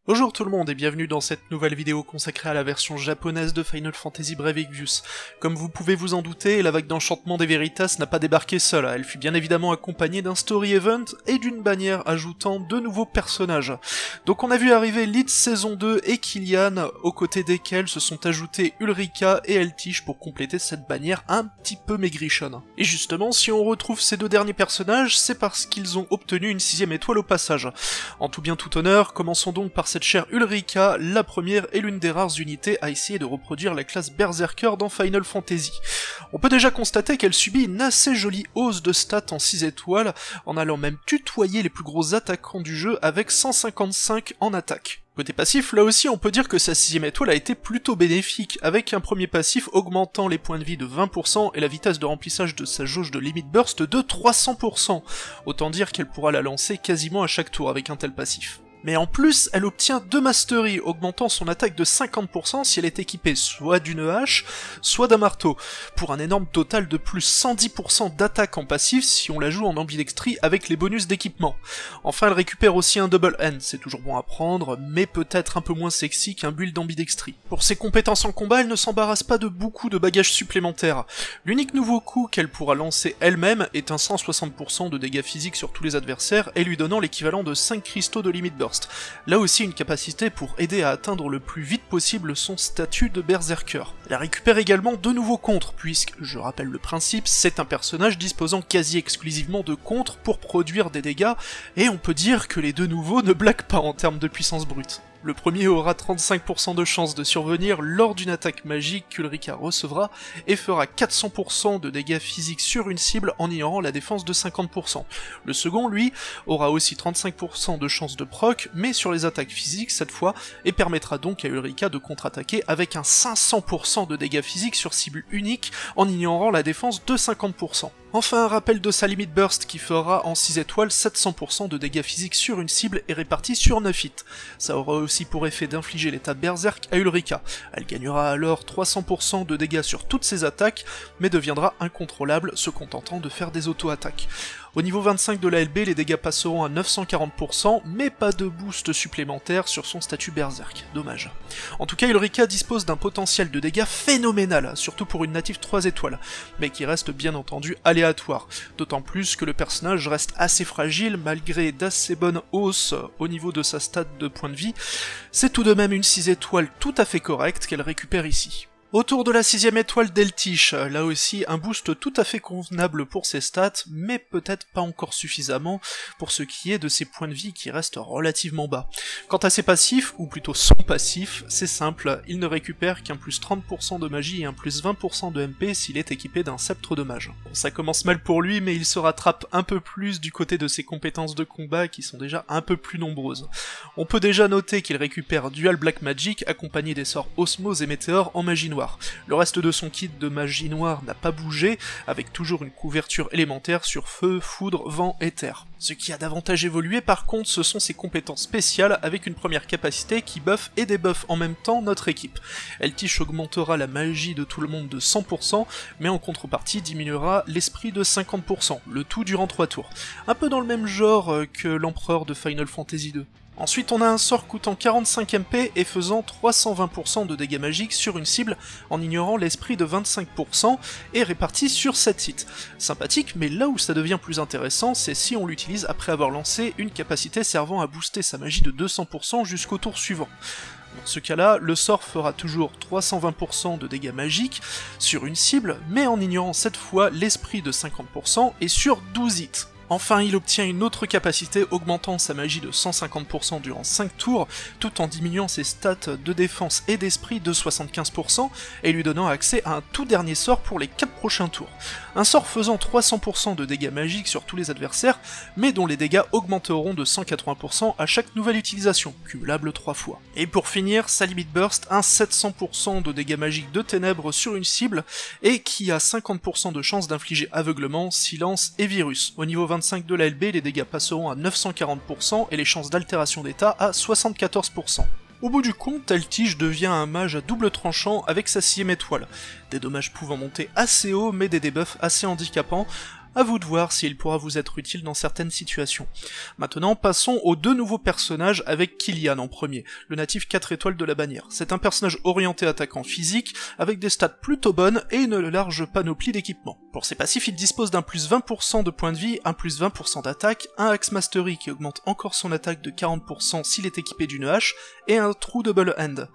Bonjour tout le monde et bienvenue dans cette nouvelle vidéo consacrée à la version japonaise de Final Fantasy Brave Exvius. Comme vous pouvez vous en douter, la vague d'enchantement des Veritas n'a pas débarqué seule, elle fut bien évidemment accompagnée d'un story event et d'une bannière ajoutant deux nouveaux personnages. Donc on a vu arriver Leeds saison 2 et Killian, aux côtés desquels se sont ajoutés Ulrika et Eltiche pour compléter cette bannière un petit peu maigrichonne. Et justement, si on retrouve ces deux derniers personnages, c'est parce qu'ils ont obtenu une 6ème étoile au passage. En tout bien tout honneur, commençons donc par cette chère Ulrika, la première et l'une des rares unités à essayer de reproduire la classe Berserker dans Final Fantasy. On peut déjà constater qu'elle subit une assez jolie hausse de stats en 6 étoiles, en allant même tutoyer les plus gros attaquants du jeu avec 155 en attaque. Côté passif, là aussi on peut dire que sa 6ème étoile a été plutôt bénéfique, avec un premier passif augmentant les points de vie de 20% et la vitesse de remplissage de sa jauge de Limit Burst de 300%. Autant dire qu'elle pourra la lancer quasiment à chaque tour avec un tel passif. Mais en plus, elle obtient 2 masteries, augmentant son attaque de 50% si elle est équipée soit d'une hache, soit d'un marteau, pour un énorme total de plus 110% d'attaque en passif si on la joue en ambidextrie avec les bonus d'équipement. Enfin, elle récupère aussi un double N, c'est toujours bon à prendre, mais peut-être un peu moins sexy qu'un build d'ambidextrie. Pour ses compétences en combat, elle ne s'embarrasse pas de beaucoup de bagages supplémentaires. L'unique nouveau coup qu'elle pourra lancer elle-même est un 160% de dégâts physiques sur tous les adversaires et lui donnant l'équivalent de 5 cristaux de Limit Burst. Là aussi une capacité pour aider à atteindre le plus vite possible son statut de berserker. Elle récupère également deux nouveaux contres, puisque, je rappelle le principe, c'est un personnage disposant quasi exclusivement de contres pour produire des dégâts, et on peut dire que les deux nouveaux ne blaguent pas en termes de puissance brute. Le premier aura 35% de chance de survenir lors d'une attaque magique qu'Ulrika recevra et fera 400% de dégâts physiques sur une cible en ignorant la défense de 50%. Le second, lui, aura aussi 35% de chance de proc, mais sur les attaques physiques cette fois, et permettra donc à Ulrika de contre-attaquer avec un 500% de dégâts physiques sur cible unique en ignorant la défense de 50%. Enfin un rappel de sa Limit Burst qui fera en 6 étoiles 700% de dégâts physiques sur une cible et répartis sur 9 hits. Ça aura aussi pour effet d'infliger l'état Berserk à Ulrika. Elle gagnera alors 300% de dégâts sur toutes ses attaques, mais deviendra incontrôlable, se contentant de faire des auto-attaques. Au niveau 25 de l'ALB, les dégâts passeront à 940%, mais pas de boost supplémentaire sur son statut Berserk. Dommage. En tout cas, Ulrika dispose d'un potentiel de dégâts phénoménal, surtout pour une native 3 étoiles, mais qui reste bien entendu aléatoire, d'autant plus que le personnage reste assez fragile malgré d'assez bonnes hausses au niveau de sa stat de points de vie. C'est tout de même une 6 étoiles tout à fait correcte qu'elle récupère ici. Autour de la 6ème étoile d'Eltiche, là aussi un boost tout à fait convenable pour ses stats, mais peut-être pas encore suffisamment pour ce qui est de ses points de vie qui restent relativement bas. Quant à ses passifs, ou plutôt son passif, c'est simple, il ne récupère qu'un plus 30% de magie et un plus 20% de MP s'il est équipé d'un sceptre de mage. Bon, ça commence mal pour lui, mais il se rattrape un peu plus du côté de ses compétences de combat qui sont déjà un peu plus nombreuses. On peut déjà noter qu'il récupère Dual Black Magic accompagné des sorts Osmose et Météore en magie noire. Le reste de son kit de magie noire n'a pas bougé, avec toujours une couverture élémentaire sur feu, foudre, vent et terre. Ce qui a davantage évolué par contre, ce sont ses compétences spéciales avec une première capacité qui buff et débuffe en même temps notre équipe. Eltiche augmentera la magie de tout le monde de 100%, mais en contrepartie diminuera l'esprit de 50%, le tout durant 3 tours. Un peu dans le même genre que l'empereur de Final Fantasy II. Ensuite on a un sort coûtant 45 MP et faisant 320% de dégâts magiques sur une cible en ignorant l'esprit de 25% et réparti sur 7 hits. Sympathique, mais là où ça devient plus intéressant, c'est si on l'utilise après avoir lancé une capacité servant à booster sa magie de 200% jusqu'au tour suivant. Dans ce cas-là, le sort fera toujours 320% de dégâts magiques sur une cible, mais en ignorant cette fois l'esprit de 50% et sur 12 hits. Enfin, il obtient une autre capacité augmentant sa magie de 150% durant 5 tours, tout en diminuant ses stats de défense et d'esprit de 75%, et lui donnant accès à un tout dernier sort pour les 4 prochains tours. Un sort faisant 300% de dégâts magiques sur tous les adversaires, mais dont les dégâts augmenteront de 180% à chaque nouvelle utilisation, cumulable 3 fois. Et pour finir, sa Limit Burst, un 700% de dégâts magiques de ténèbres sur une cible, et qui a 50% de chance d'infliger aveuglement, silence et virus. Au niveau 25 de l'ALB, les dégâts passeront à 940% et les chances d'altération d'état à 74%. Au bout du compte, Eltiche devient un mage à double tranchant avec sa 6ème étoile, des dommages pouvant monter assez haut mais des debuffs assez handicapants, À vous de voir s'il pourra vous être utile dans certaines situations. Maintenant, passons aux deux nouveaux personnages avec Killian en premier, le natif 4 étoiles de la bannière. C'est un personnage orienté attaquant physique, avec des stats plutôt bonnes et une large panoplie d'équipements. Pour ses passifs, il dispose d'un plus 20% de points de vie, un plus 20% d'attaque, un Axe Mastery qui augmente encore son attaque de 40% s'il est équipé d'une hache, et un True Double Hand.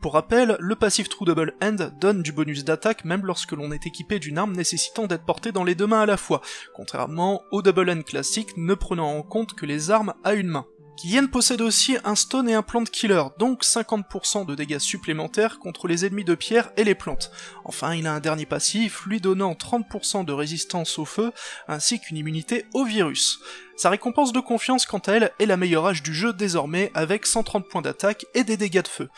Pour rappel, le passif True Double Hand donne du bonus d'attaque même lorsque l'on est équipé d'une arme nécessitant d'être portée dans les deux mains à la fois, contrairement au Double Hand classique ne prenant en compte que les armes à une main. Killian possède aussi un stone et un plant killer, donc 50% de dégâts supplémentaires contre les ennemis de pierre et les plantes. Enfin, il a un dernier passif, lui donnant 30% de résistance au feu, ainsi qu'une immunité au virus. Sa récompense de confiance, quant à elle, est la meilleure hache du jeu désormais, avec 130 points d'attaque et des dégâts de feu.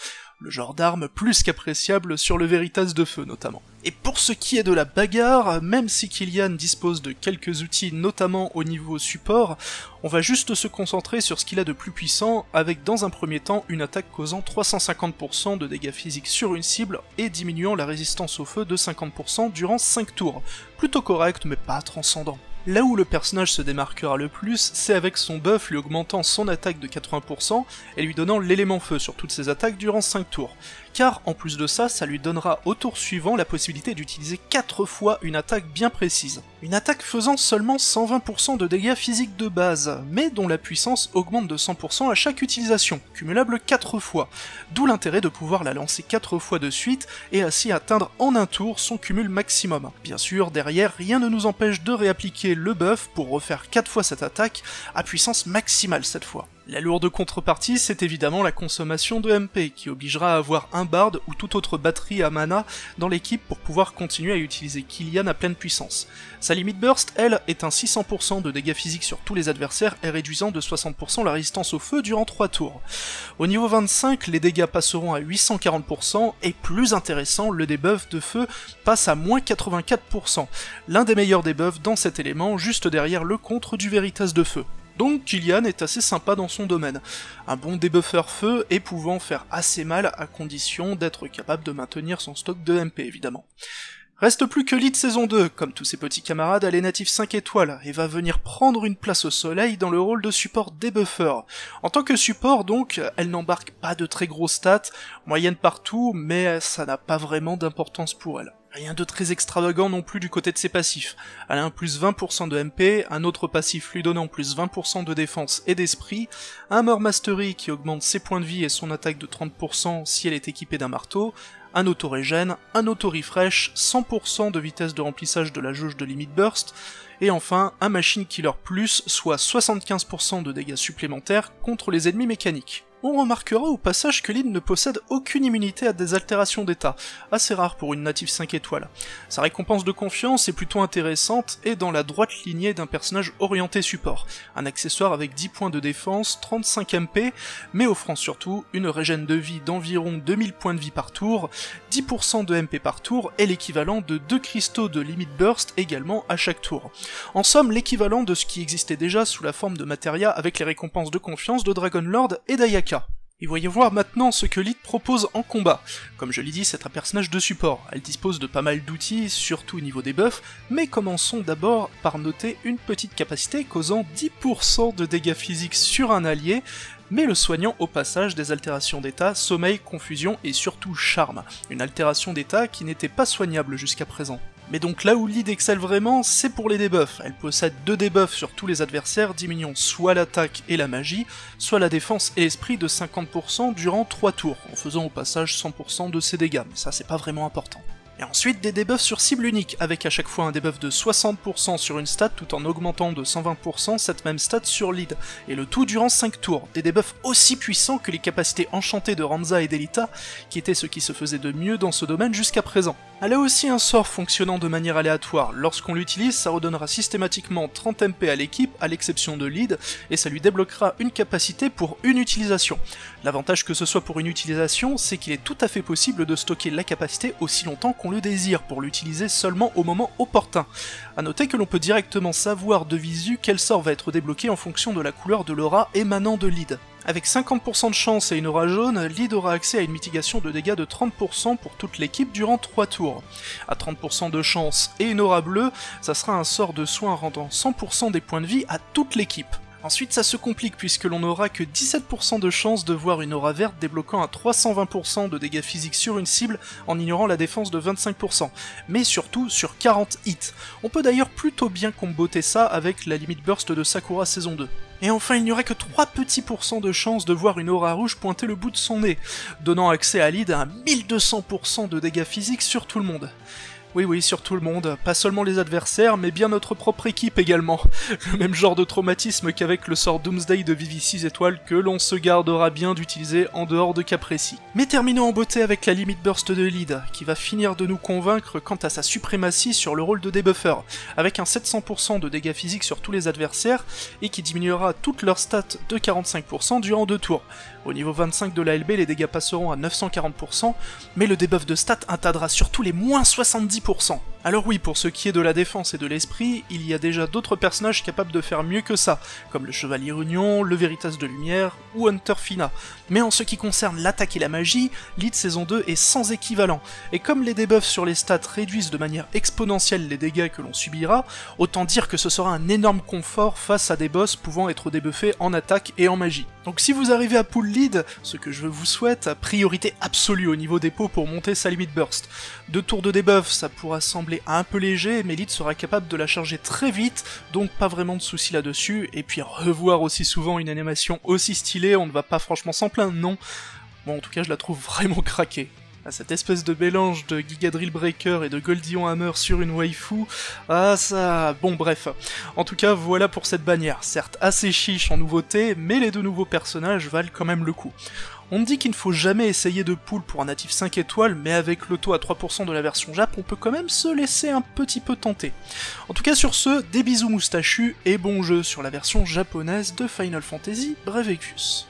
Le genre d'arme plus qu'appréciable sur le Veritas de feu notamment. Et pour ce qui est de la bagarre, même si Killian dispose de quelques outils, notamment au niveau support, on va juste se concentrer sur ce qu'il a de plus puissant, avec dans un premier temps une attaque causant 350% de dégâts physiques sur une cible et diminuant la résistance au feu de 50% durant 5 tours. Plutôt correct mais pas transcendant. Là où le personnage se démarquera le plus, c'est avec son buff lui augmentant son attaque de 80% et lui donnant l'élément feu sur toutes ses attaques durant 5 tours. Car en plus de ça, ça lui donnera au tour suivant la possibilité d'utiliser 4 fois une attaque bien précise. Une attaque faisant seulement 120% de dégâts physiques de base, mais dont la puissance augmente de 100% à chaque utilisation, cumulable 4 fois. D'où l'intérêt de pouvoir la lancer 4 fois de suite et ainsi atteindre en un tour son cumul maximum. Bien sûr, derrière, rien ne nous empêche de réappliquer le buff pour refaire 4 fois cette attaque, à puissance maximale cette fois. La lourde contrepartie, c'est évidemment la consommation de MP, qui obligera à avoir un bard ou toute autre batterie à mana dans l'équipe pour pouvoir continuer à utiliser Killian à pleine puissance. Sa limite burst, elle, est un 600% de dégâts physiques sur tous les adversaires et réduisant de 60% la résistance au feu durant 3 tours. Au niveau 25, les dégâts passeront à 840%, et plus intéressant, le debuff de feu passe à moins 84%, l'un des meilleurs debuffs dans cet élément, juste derrière le contre du Veritas de feu. Donc Killian est assez sympa dans son domaine, un bon débuffer feu et pouvant faire assez mal à condition d'être capable de maintenir son stock de MP évidemment. Reste plus que Lead saison 2, comme tous ses petits camarades, elle est native 5 étoiles, et va venir prendre une place au soleil dans le rôle de support débuffer. En tant que support donc, elle n'embarque pas de très gros stats, moyenne partout, mais ça n'a pas vraiment d'importance pour elle. Rien de très extravagant non plus du côté de ses passifs. Elle a un plus 20% de MP, un autre passif lui donnant plus 20% de défense et d'esprit, un Armor Mastery qui augmente ses points de vie et son attaque de 30% si elle est équipée d'un marteau, un auto-régène, un auto-refresh, 100% de vitesse de remplissage de la jauge de limit burst, et enfin un Machine Killer Plus, soit 75% de dégâts supplémentaires contre les ennemis mécaniques. On remarquera au passage que Lynn ne possède aucune immunité à des altérations d'état, assez rare pour une native 5 étoiles. Sa récompense de confiance est plutôt intéressante et dans la droite lignée d'un personnage orienté support, un accessoire avec 10 points de défense, 35 MP, mais offrant surtout une régène de vie d'environ 2000 points de vie par tour, 10% de MP par tour et l'équivalent de 2 cristaux de limit burst également à chaque tour. En somme, l'équivalent de ce qui existait déjà sous la forme de Materia avec les récompenses de confiance de Dragonlord et d'Ayaka. Et voyons voir maintenant ce que Lyd propose en combat. Comme je l'ai dit, c'est un personnage de support, elle dispose de pas mal d'outils, surtout au niveau des buffs, mais commençons d'abord par noter une petite capacité causant 10% de dégâts physiques sur un allié, mais le soignant au passage des altérations d'état, sommeil, confusion et surtout charme, une altération d'état qui n'était pas soignable jusqu'à présent. Mais donc là où Lyd excelle vraiment, c'est pour les debuffs. Elle possède 2 debuffs sur tous les adversaires, diminuant soit l'attaque et la magie, soit la défense et l'esprit de 50% durant 3 tours, en faisant au passage 100% de ses dégâts, mais ça c'est pas vraiment important. Et ensuite des debuffs sur cible unique, avec à chaque fois un debuff de 60% sur une stat tout en augmentant de 120% cette même stat sur Lyd, et le tout durant 5 tours, des debuffs aussi puissants que les capacités enchantées de Ramza et d'Elita, qui étaient ce qui se faisait de mieux dans ce domaine jusqu'à présent. Elle a aussi un sort fonctionnant de manière aléatoire, lorsqu'on l'utilise ça redonnera systématiquement 30 MP à l'équipe, à l'exception de Lyd, et ça lui débloquera une capacité pour une utilisation. L'avantage que ce soit pour une utilisation, c'est qu'il est tout à fait possible de stocker la capacité aussi longtemps qu'on le désire, pour l'utiliser seulement au moment opportun. A noter que l'on peut directement savoir de visu quel sort va être débloqué en fonction de la couleur de l'aura émanant de Lyd. Avec 50% de chance et une aura jaune, Lyd aura accès à une mitigation de dégâts de 30% pour toute l'équipe durant 3 tours. À 30% de chance et une aura bleue, ça sera un sort de soin rendant 100% des points de vie à toute l'équipe. Ensuite ça se complique puisque l'on n'aura que 17% de chance de voir une aura verte débloquant à 320% de dégâts physiques sur une cible en ignorant la défense de 25%, mais surtout sur 40 hits. On peut d'ailleurs plutôt bien comboter ça avec la limite burst de Sakura saison 2. Et enfin, il n'y aurait que 3 petits pourcents de chance de voir une aura rouge pointer le bout de son nez, donnant accès à Lyd à 1200% de dégâts physiques sur tout le monde. Oui, sur tout le monde, pas seulement les adversaires, mais bien notre propre équipe également. Le même genre de traumatisme qu'avec le sort Doomsday de Vivi 6 étoiles que l'on se gardera bien d'utiliser en dehors de cas précis. Mais terminons en beauté avec la limite burst de Lyd, qui va finir de nous convaincre quant à sa suprématie sur le rôle de debuffer, avec un 700% de dégâts physiques sur tous les adversaires, et qui diminuera toutes leurs stats de 45% durant 2 tours. Au niveau 25 de l'ALB, les dégâts passeront à 940%, mais le debuff de stats atteindra surtout les moins 70%. Alors oui, pour ce qui est de la défense et de l'esprit, il y a déjà d'autres personnages capables de faire mieux que ça, comme le Chevalier Union, le Veritas de Lumière ou Hunter Fina. Mais en ce qui concerne l'attaque et la magie, Lyd saison 2 est sans équivalent, et comme les debuffs sur les stats réduisent de manière exponentielle les dégâts que l'on subira, autant dire que ce sera un énorme confort face à des boss pouvant être debuffés en attaque et en magie. Donc si vous arrivez à pull Lyd, ce que je vous souhaite, priorité absolue au niveau dépôt pour monter sa limite burst. 2 tours de debuff, ça pourra sembler un peu léger, mais Lyd sera capable de la charger très vite, donc pas vraiment de soucis là-dessus, et puis revoir aussi souvent une animation aussi stylée, on ne va pas franchement s'en plaindre, non. Bon, en tout cas, je la trouve vraiment craquée. Cette espèce de mélange de Giga Drill Breaker et de Goldion Hammer sur une waifu, ah ça... Bon bref. En tout cas, voilà pour cette bannière, certes assez chiche en nouveauté, mais les 2 nouveaux personnages valent quand même le coup. On me dit qu'il ne faut jamais essayer de pull pour un natif 5 étoiles, mais avec l'auto à 3% de la version Jap, on peut quand même se laisser un petit peu tenter. En tout cas sur ce, des bisous moustachus et bon jeu sur la version japonaise de Final Fantasy Brave Exvius.